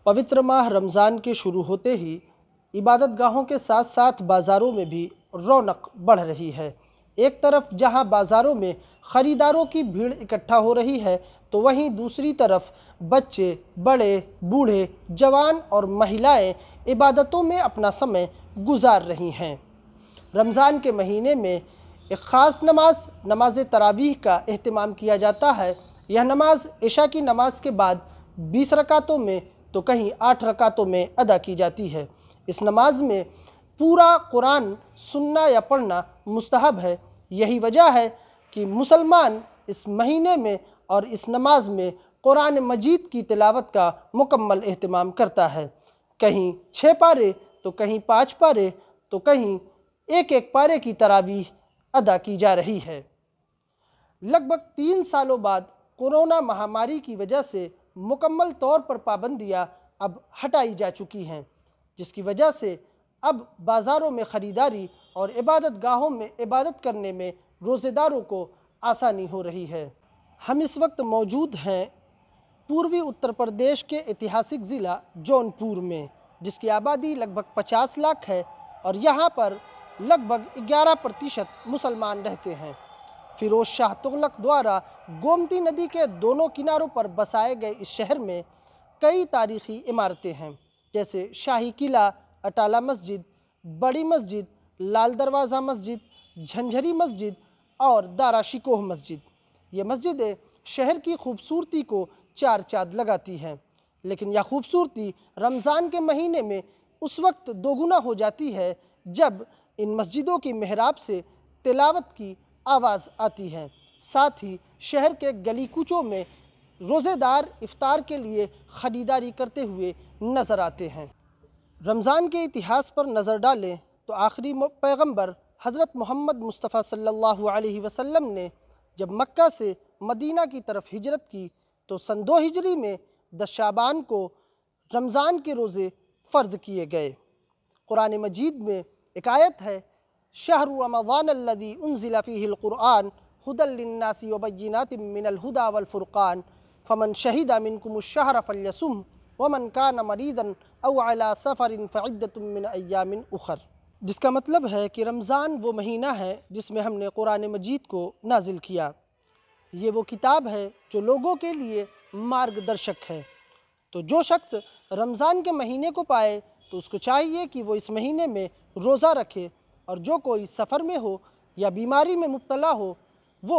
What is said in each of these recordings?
पवित्र माह रमज़ान के शुरू होते ही इबादत गाहों के साथ साथ बाज़ारों में भी रौनक बढ़ रही है। एक तरफ जहां बाज़ारों में ख़रीदारों की भीड़ इकट्ठा हो रही है, तो वहीं दूसरी तरफ बच्चे, बड़े, बूढ़े, जवान और महिलाएं इबादतों में अपना समय गुजार रही हैं। रमज़ान के महीने में एक ख़ास नमाज तरावीह का एहतमाम किया जाता है। यह नमाज इशा की नमाज के बाद 20 रकातों में तो कहीं 8 रकातों में अदा की जाती है। इस नमाज में पूरा कुरान सुनना या पढ़ना मुस्तहब है। यही वजह है कि मुसलमान इस महीने में और इस नमाज में कुरान मजीद की तिलावत का मुकम्मल एहतमाम करता है। कहीं 6 पारे तो कहीं 5 पारे तो कहीं एक पारे की तरावीह अदा की जा रही है। लगभग 3 सालों बाद कोरोना महामारी की वजह से मुकम्मल तौर पर पाबंदियां अब हटाई जा चुकी हैं, जिसकी वजह से अब बाज़ारों में ख़रीदारी और इबादत गाहों में इबादत करने में रोज़ेदारों को आसानी हो रही है। हम इस वक्त मौजूद हैं पूर्वी उत्तर प्रदेश के ऐतिहासिक ज़िला जौनपुर में, जिसकी आबादी लगभग 50 लाख है और यहाँ पर लगभग 11% मुसलमान रहते हैं। फ़िरोज़ शाह तुगलक द्वारा गोमती नदी के दोनों किनारों पर बसाए गए इस शहर में कई तारीख़ी इमारतें हैं, जैसे शाही किला, अटाला मस्जिद, बड़ी मस्जिद, लाल दरवाज़ा मस्जिद, झंझरी मस्जिद और दारा शिकोह मस्जिद। ये मस्जिदें शहर की खूबसूरती को चार चाँद लगाती हैं, लेकिन यह खूबसूरती रमज़ान के महीने में उस वक्त दोगुना हो जाती है जब इन मस्जिदों की मेहराब से तिलावत की आवाज़ आती है। साथ ही शहर के गली कूचों में रोज़ेदार इफ्तार के लिए ख़रीदारी करते हुए नज़र आते हैं। रमज़ान के इतिहास पर नज़र डालें तो आखिरी पैगंबर हज़रत मोहम्मद मुस्तफ़ा सल्लल्लाहु अलैहि वसल्लम ने जब मक्का से मदीना की तरफ हिजरत की तो सन 2 हिजरी में 10 शाबान को रमज़ान के रोज़े फ़र्ज़ किए गए। कुरान मजीद में एक आयत है, शहरु रमज़ान अल्लज़ी उन्ज़िला फ़ीहिल क़ुरआन हुदल लिन्नासि व बय्यिनातिम मिनल हुदा वल फ़ुरक़ान फ़मन शहिदा मिनकुमुश-शहर फ़ल्यसुम वमन कान मरीदन औ अला सफ़रिन फ़इद्दतुम मिन अय्यामिन उख़र। जिसका मतलब है कि रमज़ान वो महीना है जिसमें हमने कुरान मजीद को नाजिल किया। ये वो किताब है जो लोगों के लिए मार्गदर्शक है। तो जो शख्स रमज़ान के महीने को पाए तो उसको चाहिए कि वो इस महीने में रोज़ा रखे, और जो कोई सफ़र में हो या बीमारी में मुब्तला हो वो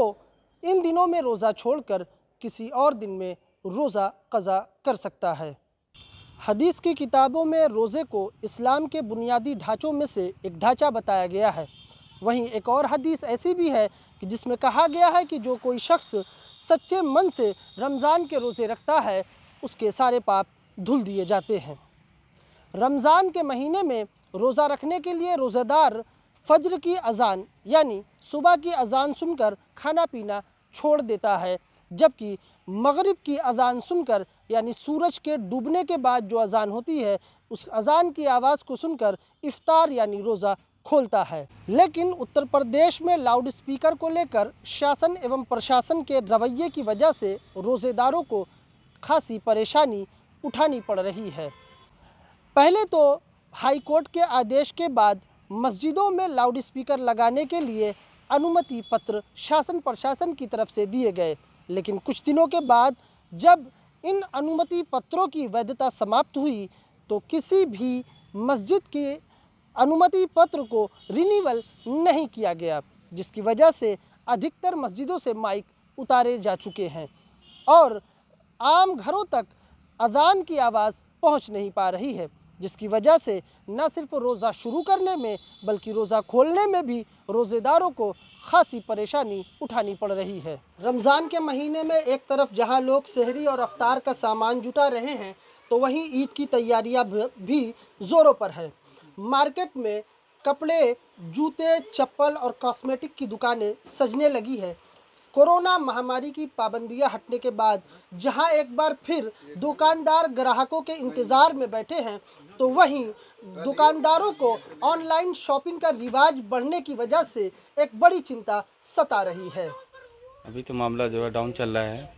इन दिनों में रोज़ा छोड़कर किसी और दिन में रोज़ा क़ज़ा कर सकता है। हदीस की किताबों में रोज़े को इस्लाम के बुनियादी ढांचों में से एक ढांचा बताया गया है। वहीं एक और हदीस ऐसी भी है कि जिसमें कहा गया है कि जो कोई शख्स सच्चे मन से रमज़ान के रोज़े रखता है उसके सारे पाप धुल दिए जाते हैं। रमज़ान के महीने में रोज़ा रखने के लिए रोज़ेदार फ़ज्र की अज़ान यानी सुबह की अज़ान सुनकर खाना पीना छोड़ देता है, जबकि मगरिब की अज़ान सुनकर यानी सूरज के डूबने के बाद जो अज़ान होती है उस अज़ान की आवाज़ को सुनकर इफ़्तार यानी रोज़ा खोलता है। लेकिन उत्तर प्रदेश में लाउड स्पीकर को लेकर शासन एवं प्रशासन के रवैये की वजह से रोज़ेदारों को खासी परेशानी उठानी पड़ रही है। पहले तो हाई कोर्ट के आदेश के बाद मस्जिदों में लाउड स्पीकर लगाने के लिए अनुमति पत्र शासन प्रशासन की तरफ से दिए गए, लेकिन कुछ दिनों के बाद जब इन अनुमति पत्रों की वैधता समाप्त हुई तो किसी भी मस्जिद के अनुमति पत्र को रिन्यूअल नहीं किया गया, जिसकी वजह से अधिकतर मस्जिदों से माइक उतारे जा चुके हैं और आम घरों तक अज़ान की आवाज़ पहुंच नहीं पा रही है, जिसकी वजह से न सिर्फ रोज़ा शुरू करने में बल्कि रोज़ा खोलने में भी रोज़ेदारों को खासी परेशानी उठानी पड़ रही है। रमज़ान के महीने में एक तरफ जहां लोग सहरी और अफ्तार का सामान जुटा रहे हैं तो वहीं ईद की तैयारियां भी ज़ोरों पर है। मार्केट में कपड़े, जूते, चप्पल और कॉस्मेटिक की दुकानें सजने लगी है। कोरोना महामारी की पाबंदियां हटने के बाद जहां एक बार फिर दुकानदार ग्राहकों के इंतज़ार में बैठे हैं तो वहीं दुकानदारों को ऑनलाइन शॉपिंग का रिवाज बढ़ने की वजह से एक बड़ी चिंता सता रही है। अभी तो मामला जो है डाउन चल रहा है।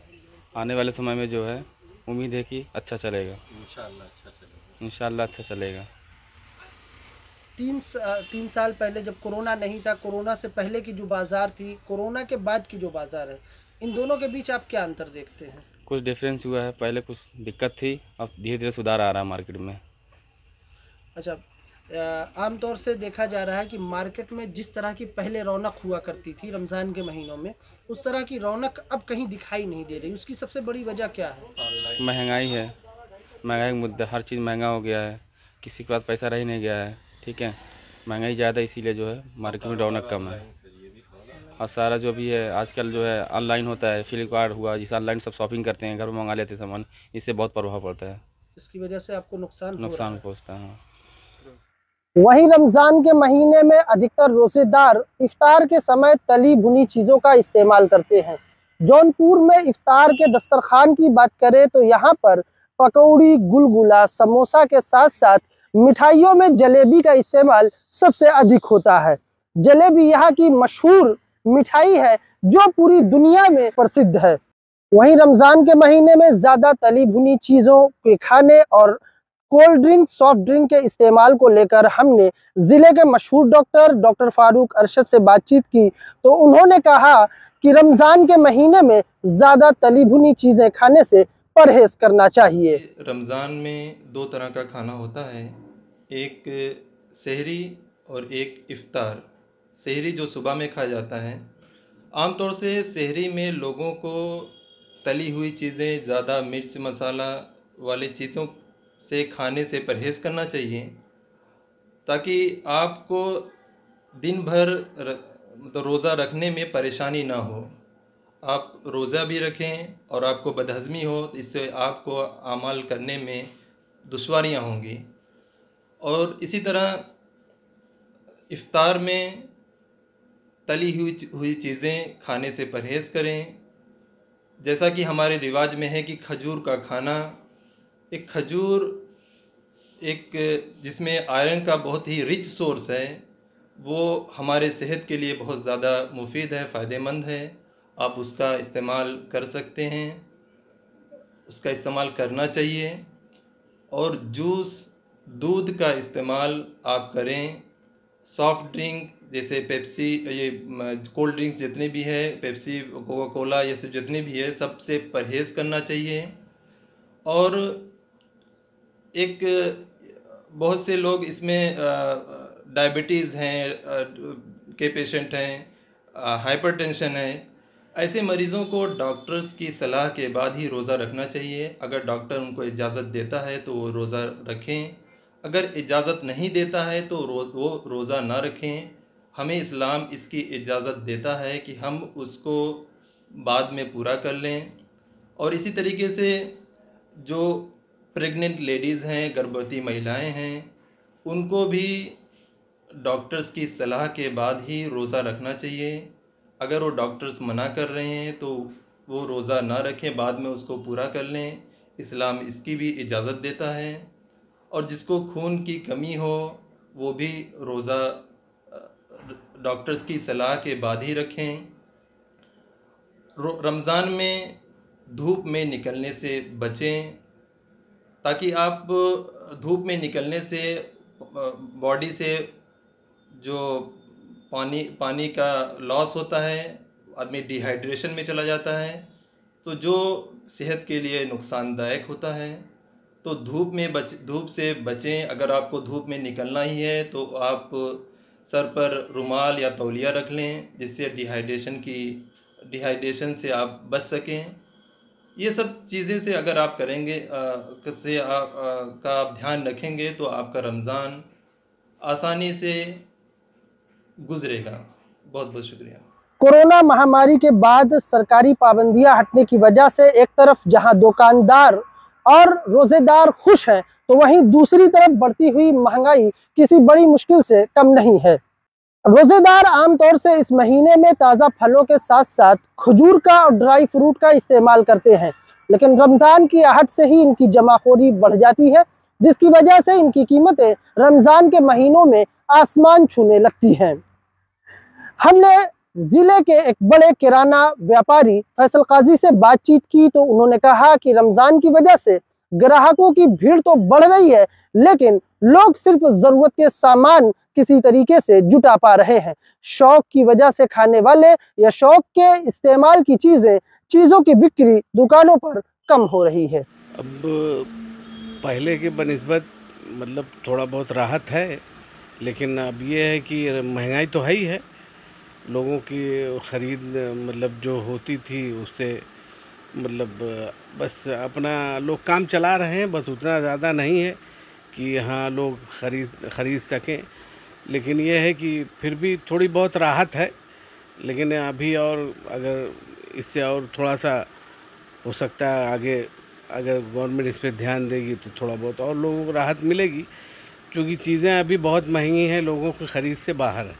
आने वाले समय में जो है उम्मीद है कि अच्छा चलेगा। इंशाल्लाह अच्छा चलेगा। इंशाल्लाह अच्छा चलेगा। 3 साल पहले जब कोरोना नहीं था, कोरोना से पहले की जो बाज़ार थी, कोरोना के बाद की जो बाज़ार है, इन दोनों के बीच आप क्या अंतर देखते हैं? कुछ डिफरेंस हुआ है, पहले कुछ दिक्कत थी, अब धीरे धीरे सुधार आ रहा है मार्केट में। अच्छा, आमतौर से देखा जा रहा है कि मार्केट में जिस तरह की पहले रौनक हुआ करती थी रमज़ान के महीनों में, उस तरह की रौनक अब कहीं दिखाई नहीं दे रही। उसकी सबसे बड़ी वजह क्या है? महंगाई है, महंगाई का मुद्दा, हर चीज़ महंगा हो गया है, किसी के पास पैसा रह नहीं गया है। ठीक है, महंगाई ज़्यादा, इसीलिए जो है मार्केट में रौनक कम है। और सारा जो भी है आजकल जो है ऑनलाइन होता है, फ्लिपकार्ट हुआ, जिस ऑनलाइन सब शॉपिंग करते हैं, घर में मंगा लेते हैं सामान, इससे बहुत प्रभाव पड़ता है, इसकी वजह से आपको नुकसान हो रहा नुकसान है। पहुँचता है। हाँ। वहीं रमज़ान के महीने में अधिकतर रोज़ेदार इफ्तार के समय तली भुनी चीज़ों का इस्तेमाल करते हैं। जौनपुर में इफ्तार के दस्तरखान की बात करें तो यहाँ पर पकौड़ी, गुलगुला, समोसा के साथ साथ मिठाइयों में जलेबी का इस्तेमाल सबसे अधिक होता है। जलेबी यहाँ की मशहूर मिठाई है जो पूरी दुनिया में प्रसिद्ध है। वहीं रमज़ान के महीने में ज़्यादा तली भुनी चीज़ों के खाने और कोल्ड ड्रिंक, सॉफ्ट ड्रिंक के इस्तेमाल को लेकर हमने जिले के मशहूर डॉक्टर फारूक अरशद से बातचीत की तो उन्होंने कहा कि रमज़ान के महीने में ज़्यादा तली भुनी चीज़ें खाने से परहेज करना चाहिए। रमज़ान में दो तरह का खाना होता है, एक सहरी और एक इफ्तार। सहरी जो सुबह में खाया जाता है, आमतौर से सहरी में लोगों को तली हुई चीज़ें, ज़्यादा मिर्च मसाला वाली चीज़ों से खाने से परहेज़ करना चाहिए, ताकि आपको दिन भर मतलब रोज़ा रखने में परेशानी ना हो। आप रोज़ा भी रखें और आपको बदहज़मी हो तो इससे आपको अमल करने में दुश्वारियाँ होंगी। और इसी तरह इफ्तार में तली हुई चीज़ें खाने से परहेज़ करें। जैसा कि हमारे रिवाज में है कि खजूर का खाना, एक खजूर एक जिसमें आयरन का बहुत ही रिच सोर्स है, वो हमारे सेहत के लिए बहुत ज़्यादा मुफीद है, फ़ायदेमंद है। आप उसका इस्तेमाल कर सकते हैं, उसका इस्तेमाल करना चाहिए। और जूस, दूध का इस्तेमाल आप करें। सॉफ्ट ड्रिंक जैसे पेप्सी, ये कोल्ड ड्रिंक्स जितने भी है, पेप्सी, कोका कोला, ये सब जितने भी है, सबसे परहेज़ करना चाहिए। और एक बहुत से लोग इसमें डायबिटीज़ हैं के पेशेंट हैं, हाइपरटेंशन है, ऐसे मरीज़ों को डॉक्टर्स की सलाह के बाद ही रोज़ा रखना चाहिए। अगर डॉक्टर उनको इजाज़त देता है तो वो रोज़ा रखें, अगर इजाज़त नहीं देता है तो वो रोज़ा ना रखें। हमें इस्लाम इसकी इजाज़त देता है कि हम उसको बाद में पूरा कर लें। और इसी तरीके से जो प्रेग्नेंट लेडीज़ हैं, गर्भवती महिलाएं हैं, उनको भी डॉक्टर्स की सलाह के बाद ही रोज़ा रखना चाहिए। अगर वो डॉक्टर्स मना कर रहे हैं तो वो रोज़ा ना रखें, बाद में उसको पूरा कर लें। इस्लाम इसकी भी इजाज़त देता है। और जिसको खून की कमी हो वो भी रोज़ा डॉक्टर्स की सलाह के बाद ही रखें। रमज़ान में धूप में निकलने से बचें, ताकि आप धूप में निकलने से बॉडी से जो पानी का लॉस होता है, आदमी डिहाइड्रेशन में चला जाता है, तो जो सेहत के लिए नुकसानदायक होता है। तो धूप से बचें। अगर आपको धूप में निकलना ही है तो आप सर पर रुमाल या तौलिया रख लें, जिससे डिहाइड्रेशन से आप बच सकें। ये सब चीज़ें से अगर आप करेंगे का आप ध्यान रखेंगे तो आपका रमज़ान आसानी से गुजरेगा। बहुत बहुत शुक्रिया। कोरोना महामारी के बाद सरकारी पाबंदियां हटने की वजह से एक तरफ जहां दुकानदार और रोजेदार खुश हैं तो वहीं दूसरी तरफ बढ़ती हुई महंगाई किसी बड़ी मुश्किल से कम नहीं है। रोजेदार आमतौर से इस महीने में ताज़ा फलों के साथ साथ खजूर का और ड्राई फ्रूट का इस्तेमाल करते हैं, लेकिन रमज़ान की आहट से ही इनकी जमाखोरी बढ़ जाती है, जिसकी वजह से इनकी कीमतें रमज़ान के महीनों में आसमान छूने लगती हैं। हमने जिले के एक बड़े किराना व्यापारी फैसल काजी से बातचीत की तो उन्होंने कहा कि रमजान की वजह से ग्राहकों की भीड़ तो बढ़ रही है, लेकिन लोग सिर्फ जरूरत के सामान किसी तरीके से जुटा पा रहे हैं। शौक की वजह से खाने वाले या शौक के इस्तेमाल की चीजों की बिक्री दुकानों पर कम हो रही है। अब पहले के बनिस्बत मतलब थोड़ा बहुत राहत है, लेकिन अब ये है कि महंगाई तो है ही है। लोगों की ख़रीद मतलब जो होती थी उससे मतलब बस अपना लोग काम चला रहे हैं, बस उतना ज़्यादा नहीं है कि यहाँ लोग ख़रीद सकें। लेकिन ये है कि फिर भी थोड़ी बहुत राहत है, लेकिन अभी और अगर इससे और थोड़ा सा हो सकता है आगे अगर गवर्नमेंट इस पर ध्यान देगी तो थोड़ा बहुत और लोगों को राहत मिलेगी, क्योंकि चीज़ें अभी बहुत महंगी हैं, लोगों की ख़रीद से बाहर है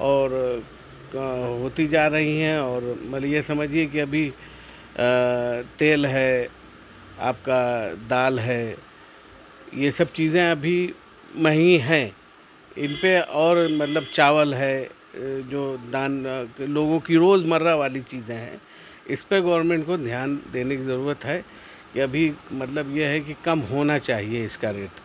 और होती जा रही हैं। और मतलब ये समझिए कि अभी तेल है, आपका दाल है, ये सब चीज़ें अभी महंगी हैं इन पे, और मतलब चावल है, जो लोगों की रोज़मर्रा वाली चीज़ें हैं, इस पे गवर्नमेंट को ध्यान देने की ज़रूरत है कि अभी मतलब ये है कि कम होना चाहिए इसका रेट।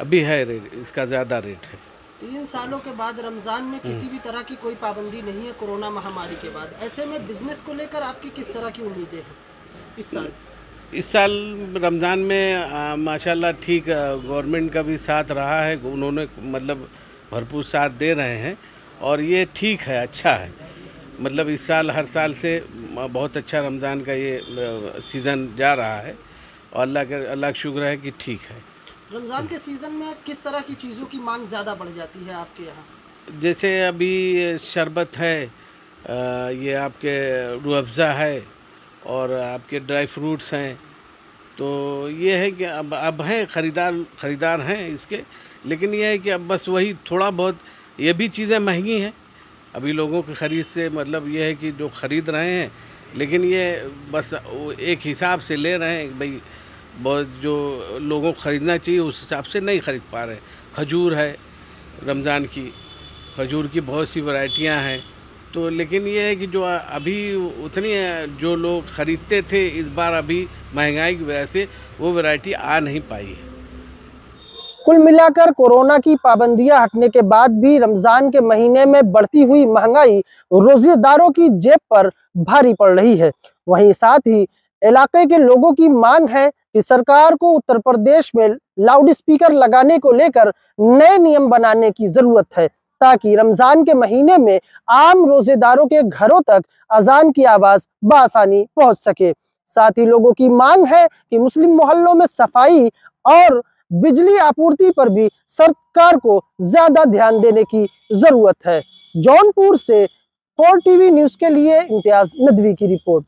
अभी है रेट, इसका ज़्यादा रेट है। 3 सालों के बाद रमज़ान में किसी भी तरह की कोई पाबंदी नहीं है कोरोना महामारी के बाद, ऐसे में बिजनेस को लेकर आपकी किस तरह की उम्मीदें हैं इस साल? इस साल रमज़ान में माशाल्लाह ठीक गवर्नमेंट का भी साथ रहा है, उन्होंने मतलब भरपूर साथ दे रहे हैं और ये ठीक है, अच्छा है। मतलब इस साल हर साल से बहुत अच्छा रमज़ान का ये सीज़न जा रहा है और अल्लाह का शुक्र है कि ठीक है। रमज़ान के सीज़न में किस तरह की चीज़ों की मांग ज़्यादा बढ़ जाती है आपके यहाँ? जैसे अभी शरबत है, ये आपके रूह अफ़ज़ा है और आपके ड्राई फ्रूट्स हैं, तो ये है कि अब हैं ख़रीदार हैं इसके, लेकिन ये है कि अब बस वही थोड़ा बहुत ये भी चीज़ें महंगी हैं अभी लोगों की ख़रीद से। मतलब ये है कि जो ख़रीद रहे हैं, लेकिन ये बस एक हिसाब से ले रहे हैं, भाई बहुत जो लोगों को ख़रीदना चाहिए उस हिसाब से नहीं ख़रीद पा रहे। खजूर है, रमज़ान की खजूर की बहुत सी वैरायटियां हैं, तो लेकिन ये है कि जो अभी उतनी जो लोग ख़रीदते थे, इस बार अभी महंगाई की वजह से वो वैरायटी आ नहीं पाई है। कुल मिलाकर कोरोना की पाबंदियां हटने के बाद भी रमजान के महीने में बढ़ती हुई महंगाई रोजेदारों की जेब पर भारी पड़ रही है। वहीं साथ ही इलाके के लोगों की मांग है कि सरकार को उत्तर प्रदेश में लाउड स्पीकर लगाने को लेकर नए नियम बनाने की जरूरत है, ताकि रमजान के महीने में आम रोजेदारों के घरों तक अजान की आवाज बआसानी पहुंच सके। साथ ही लोगों की मांग है कि मुस्लिम मोहल्लों में सफाई और बिजली आपूर्ति पर भी सरकार को ज्यादा ध्यान देने की जरूरत है। जौनपुर से 4 टीवी न्यूज के लिए इम्तियाज नदवी की रिपोर्ट।